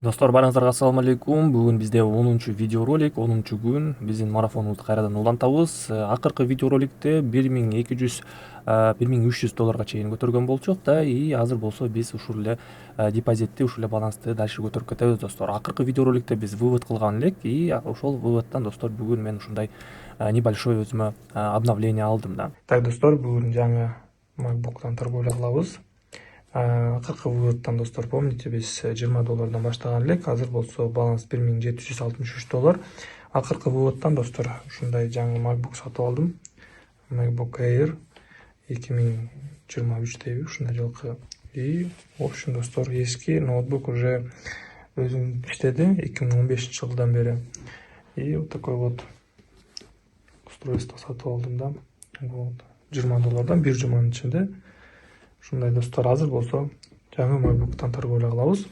Достор, барыңыздарга ассаламу алейкум. Бүгүн бизде 10-чу видеоролик, 10-чу күн биздин марафонубузду кайрадан улантабыз. Акыркы видеороликте 1200 $1300 чейин көтөргөн болчук да, и азыр болсо биз ушул эле депозитти, ушул эле балансты дальше көтөрүп кетебиз, достор. Акыркы видеороликте биз вывод кылган элек, и ошол выводтон, достор, бүгүн мен ушундай небольшой өзүмө обновление алдым да. Так, достор, бүгүн жаңы MacBook'тан торговля кылабыз. Акыркы выводтон, достор, помните, биз $20 баштаган элек, азыр болсо баланс $1763. Акыркы выводтон, достор, ушундай жаңы MacBook сатып алдым. MacBook Air 2023 ушундай жылкы. И в общем, достор, эски ноутбук уже өзүм иштеди 2015-жылдан бери. И вот такой вот устройство сатып алдым да. Вот $20 бир жуманын ичинде. Ушундай, достор, азыр болсо жаңы MacBook'тан торговля кылабыз.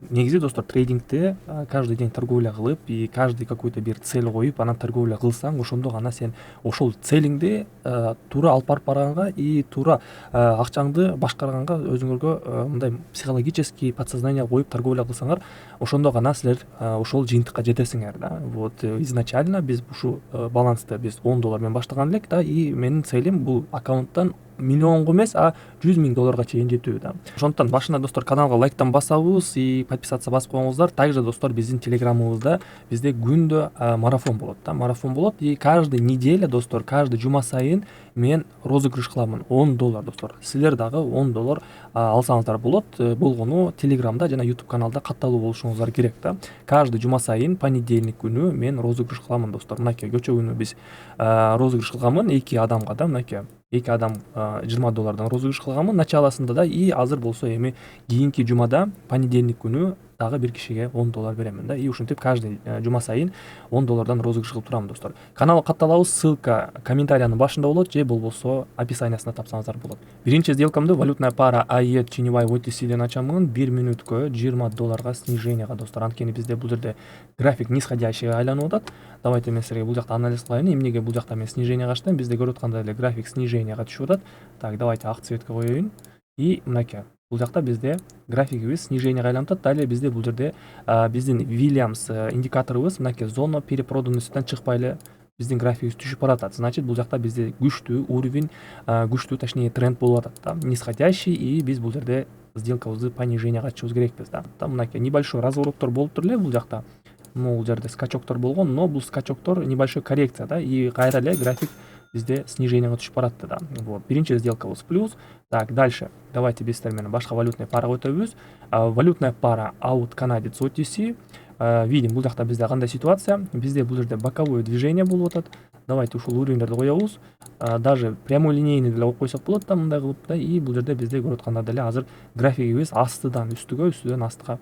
Негизи, достор, трейдингде каждый день торговля кылып и каждый какой-то бир цель коюп анан торговля кылсаң, ошондо гана сен ошол целиңди туура алып барып барганга и туура акчаңды башкарганга өзүңөргө мындай психологический подсознание коюп торговля кылсаңар, ошондо гана силер ошол жыйынтыкка жетесиңер да. Вот изначально биз ушу балансты биз $10 менен баштаган элек да, и менин целим бул аккаунттан миллионго эмес, $100,000 чейин жетүү да. Ошондуктан башында, достор, каналга лайктан басабыз и подписаться басып коюңуздар. Также, достор, биздин телеграмыбызда бизде күндө марафон болот да. Марафон болот и каждый неделя, достор, каждый жума сайын мен розыгрыш кыламын. $10, достор. Силер дагы $10 алсаңыздар болот. Болгону телеграмда жана YouTube каналда катталуу болушуңуздар керек да. Каждый жума сайын понедельник күнү мен розыгрыш кыламын, достор. Мынакей көчө күнү биз розыгрыш кылганмын 2 адамга да, мынакей 2 адам $20 розыгрыш кылганмын началасында да, и азыр болсо эми кийинки жумада понедельник күнү дагы бир кишиге $10 беремин да. И ушинтип каждый жума сайын $10 розыгрыш кылып турам, достор. Каналга катталабыз, ссылка комментариянын башында болот же болбосо описаниясында тапсаңыздар болот. Биринчи сделкамды валютная пара AED Чиневай OTC'ден ачамын. 1 мүнөткө $20 сниженияга, достор. Анткени бизде бул жерде график нисходящийге айланып атат. Давайте мен силерге бул жакта анализ кылайын. Эмнеге бул жакта мен снижение ачтым? Бизде көрүп аткандай эле график сниженияга түшүп атат. Так, давайте ак цветке коеюн. И мынакей бул жакта бизде графигибиз сниженияга айланып атат. Далее бизде бул жерде биздин Williams индикаторубуз мынакей зона перепроданностьтан чыкпай эле биздин графигибиз түшүп баратат. Значит, бул жакта бизде күчтүү уровень, күчтүү, точнее, тренд болуп атат да. Нисходящий, и биз бул жерде сделкабызды пониженияга ачышыбыз керекпиз да. Мынакей небольшой развороттор болуп тур эле бул жакта. Бул жерде скачоктор болгон, но бул скачоктор небольшой коррекция да, и кайра эле график бизде сниженияга түшүп баратты да. Вот, биринчи сделкабыз плюс. Так, дальше давайте биз силер менен башка валютный парага өтөбүз. Валютная пара AUD канадец OTC. Видим, бул жакта бизде кандай ситуация? Бизде бул жерде боковое движение болуп атат. Давайте ушул уровеньдерди коебуз. Даже прямой линейный деле коюп койсок болот да, мындай кылып да. И бул жерде бизде көрүп аткандай деле азыр графигибиз астыдан үстүгө, үстүдөн астыга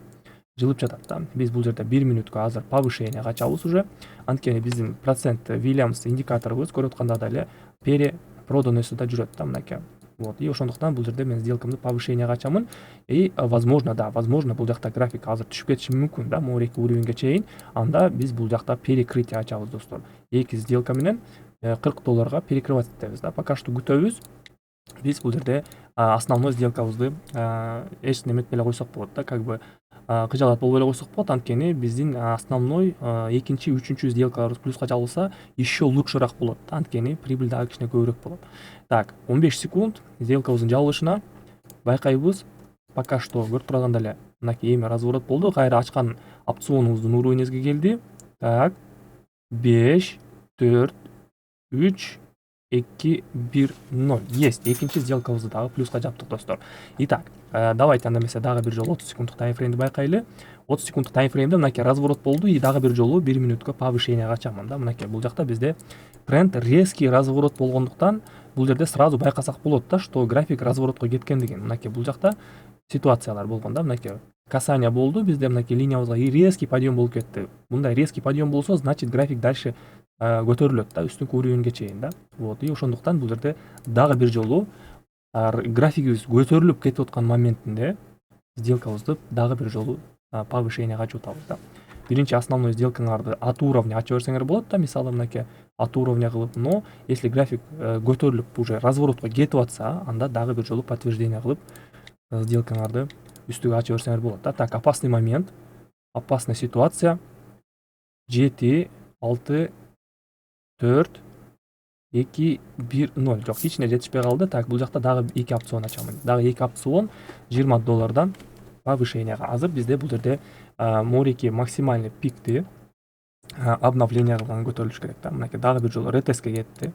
жылып жатат да. Биз бул жерде 1 мүнөткө азыр повышение ачабыз уже. Анткени биздин процент Williams индикаторубуз көрүп аткандай эле перепроданностьта жүрөт да, мынакей. Вот, и ошондуктан бул жерде мен сделкамды повышенияга ачамын. И возможно, да, возможно, бул жакта график азыр түшүп кетиши мүмкүн да, могу 2 уровеньге чейин. Анда биз бул жакта перекрытие ачабыз, достор. 2 сделка менен $40 перекрывать этебиз да. Пока что күтөбүз. Биз бул жерде основной сделкабызды эч неметпей эле койсок болот да, как бы кыжаалат болбой эле койсок болот. Анткени биздин основной экинчи, үчүнчү сделкаларыбыз плюска жабылса еще лучшераак болот. Анткени прибыль дагы кичине көбүрөөк болот. Так, 15 секунд сделкабыздын жабылышына байкайбыз. Пока что көрүп тургандай эле мынакей эми разворот болду. Кайра ачкан опционубуздун уровенибизге келди. Так, 5, 4, 3, 2, 1, 0. Есть. Экинчи сделкабызды дагы плюска жаптык, достор. Итак, давайте анда эмесе дагы бир жолу 30 секунддук таймфреймди байкайлы. 30 секунддук таймфреймде мынакей разворот болду и дагы бир жолу 1 мүнөткө повышенияга ачамын да. Мынакей бул жакта бизде тренд резкий разворот болгондуктан бул жерде сразу байкасак болот да, что график разворотко кеткендигин. Мынакей бул жакта ситуациялар болгон да. Мынакей касание болду, бизде мынакей линиябызга резкий подъем болуп кетти. Мындай резкий подъем болсо, значит, график дальше көтөрүлөт да, үстүнкү уровеньге чейин да. Вот, и ошондуктан бул жерде дагы бир жолу графигибиз көтөрүлүп кетип аткан моментинде сделкабызды дагы бир жолу повышенияга ачып атабыз да. Биринчи основной сделкаңарды от уровня ача берсеңер болот да, мисалы мынакей от уровня кылып, но если график көтөрүлүп уже разворотко кетип атса, анда дагы бир жолу подтверждение кылып сделкаңарды үстүгө ача берсеңер болот да. Так, опасный момент. Опасная ситуация. 7, 6, 4, 2, 1, 0. Жок, ичине жетишпей калды. Так, бул жакта дагы 2 опцион ачамын. Дагы 2 опцион $20 повышенияга. Азыр бизде бул жерде Морики максимальный пикти обновление кылган көтөрүлүш керек да. Мынакей дагы бир жолу ретестке кетти.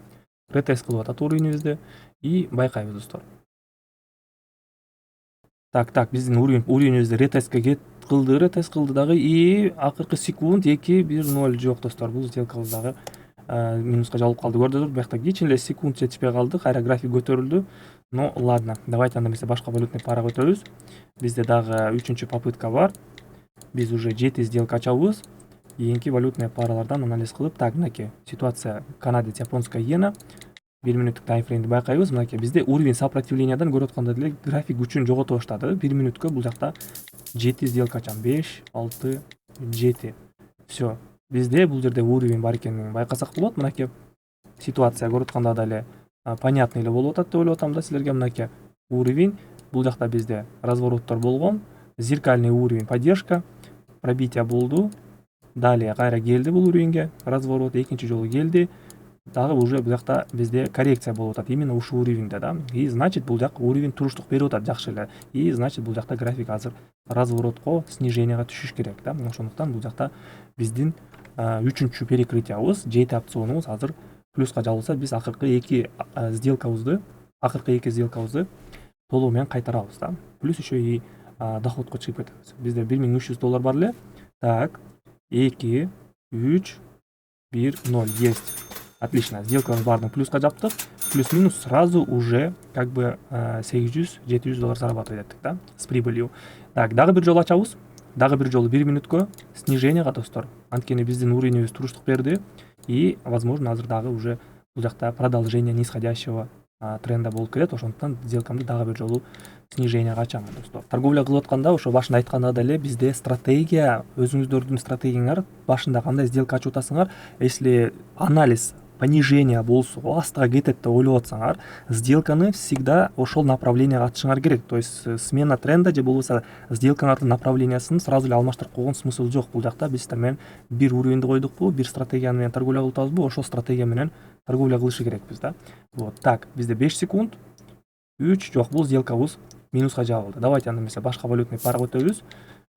Ретест кылып атат уровенибизди и байкайбыз достор. Так, биздин уровенибизди ретестке кылды дагы и акыркы секунд 2, 1, 0. Жок достор, бул сделкабыз дагы минуска жабылып калды. Көрдүңүзбү, буякта кичине эле секунд жетишпей калды. Кайра график көтөрүлдү. Но ладно, давайте анда эмесе башка валютный парага өтөбүз. Бизде дагы 3-чү попытка бар. Биз уже 7 сделка ачабыз. Кийинки валютный паралардан анализ кылып, так, мынакей ситуация канадец, японская иена. 1 минуттук таймфреймди байкайбыз. Мынакей бизде уровень сопротивлениядан көрүп аткандай деле график күчүн жогото баштады. 1 минуткө бул жакта 7 сделка ачам. 5, 6, 7. Все. Бизде бул жерде уровень бар экенин байкасак болот. Мынакей ситуация көрүп атканда эле понятный эле болуп атат деп ойлоп атам да силерге. Мынакей уровень бул жакта бизде развороттор болгон. Зеркальный уровень поддержка, пробитие болду. Далее кайра келди бул уровеньге, разворот экинчи жолу келди. Дагы уже бул жакта бизде коррекция болуп атат именно ушул уровеньде да. И значит бул жак уровень туруштук берип атат жакшы эле. И значит бул жакта график азыр разворотко, сниженияга түшүш керек да. Ошондуктан бул жакта биздин 3-чү перекрытиябыз, 7 опционубуз азыр плюска жабылса, биз акыркы 2 сделкабызды толугу менен кайтарабыз да. Плюс еще и доходко чыгып кетебиз. Бизде $1300 бар эле. Так, 2, 3, 1, 0. Есть. Отлично. Сделканы баарын плюска жаптык. Плюс-минус сразу уже как бы $800-700 зарабатывать эттик да, с прибылью. Так, дагы бир жолу ачабыз. Дагы бир жолу 1 минуткө сниженияга достор. Анткени биздин уровенибиз туруштук берди и возможно азыр дагы уже бул жакта продолжение нисходящего тренда болуп келет. Ошондуктан сделкамды дагы бир жолу сниженияга ачамын достор. Торговля кылып атканда, ошо башында айтканда деле бизде стратегия, өзүңүздөрдүн стратегияңар башында кандай сделка ачып атасыңар, если анализ понижение болсо, астыга кетет деп ойлоп атсаңар, сделканы всегда ошол направленияга атышыңар керек. То есть смена тренда же болбосо сделкаңардын направлениясын сразу эле алмаштырып койгон смысл жок. Бул жакта биз сиздер менен бир уровеньди койдукпу, бир стратегия менен торговля кылып атабызбы, ошол стратегия менен торговля кылышы керекпиз да. Вот так, бизде 5 секунд. 3, жок, бул сделкабыз минуска жабылды. Давайте анда эмесе башка валютный парага өтөбүз.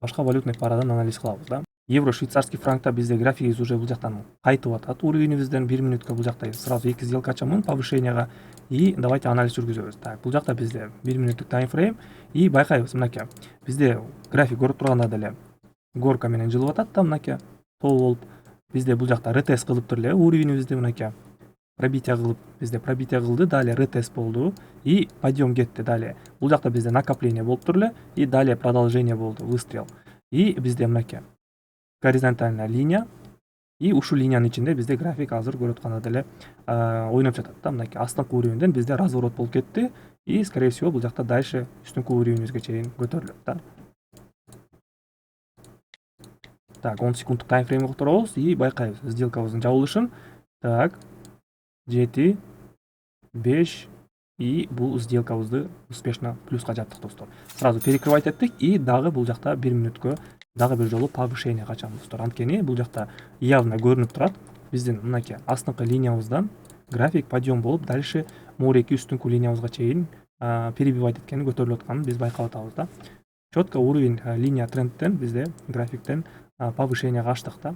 Башка валютный парадан анализ кылабыз да. Евро, швейцарский франкта бизде графигибиз уже бул жактан кайтып атат. Уровенибизден 1 минуткө бул жакта сразу 2 сделка ачамын повышенияга и давайте анализ жүргүзөбүз. Так, бул жакта бизде 1 минуттук таймфрейм и байкайбыз. Мынакей бизде график көрүп турганда деле горка менен жылып атат да, мынакей тоо болуп. Бизде бул жакта ретест кылыптыр эле уровенибизди, мынакей пробитие кылып, бизде пробитие кылды, далее ретест болду и подъем кетти. Далее бул жакта бизде накопление болуптур эле и далее продолжение болду, выстрел. И бизде мынакей горизонтальная линия и ушул линиянын ичинде бизде график азыр көрүп атканда деле ойноп жатат да. Мынакей астыңкы уровеньден бизде разворот болуп кетти и скорее всего бул жакта дальше үстүнкү уровенибизге чейин көтөрүлөт да. Так, 10 секундтук таймфрейм которобуз и байкайбыз сделкабыздын жабылышын. Так, 7, 5 и бул сделкабызды успешно плюска жаптык достор. Сразу перекрывать эттик и дагы бул жакта 1 минуткө дагы бир жолу повышение качам достор. Анткени бул жакта явно көрүнүп турат. Биздин мынакей астыңкы линиябыздан график подъем болуп, дальше Морики үстүнкү линиябызга чейин перебивать эткени, көтөрүлүп атканын биз байкап атабыз да. Четко уровень линия трендтен бизде графиктен повышенияга ачтык да.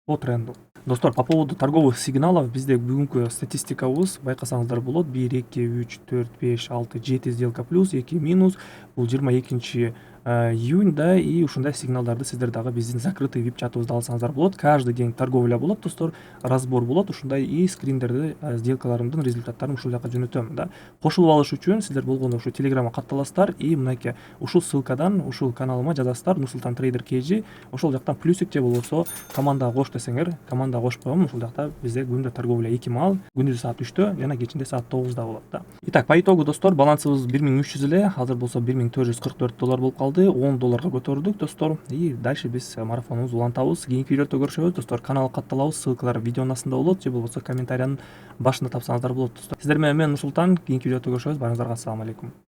По тренду. Достор, по поводу торговых сигналов бизде бүгүнкү статистикабыз байкасаңыздар болот. 1, 2, 3, 4, 5, 6, 7 сделка плюс, 2 минус. Бул 22 июнь да, и ушундай сигналдарды сиздер дагы биздин закрытый VIP чатыбызда алсаңыздар болот. Каждый день торговля болот достор, разбор болот. Ушундай и скриндерди, сделкаларымдын результаттарын ушул жака жөнөтөм да. Кошулуп алыш үчүн сиздер болгондо ушу Телеграмга катталасыздар и мынакей ушул ссылкадан ушул каналыма жазасыздар, Нурсултан Трейдер KG. Ошол жактан плюсик же болбосо командага кош десеңер, командага кошуп коем. Ушул жакта бизде күндө торговля 2 маал, күндүз саат 3-тө жана кечинде саат 9-да болот да. Итак, по итогу достор, балансыбыз 1300 эле, азыр болсо $1444 болуп калды. $10 көтөрдүк достор. И дальше биз марафонубузду улантабыз. Кийинки видеодо көрүшөбүз достор. Каналга катталабыз. Ссылкалар видеонун астында болот же болбосо комментариянын башында тапсаңыздар болот достор. Сиздер менен мен Нурсултан. Кийинки видеодо көрүшөбүз. Баарыңыздарга ассаламу алейкум.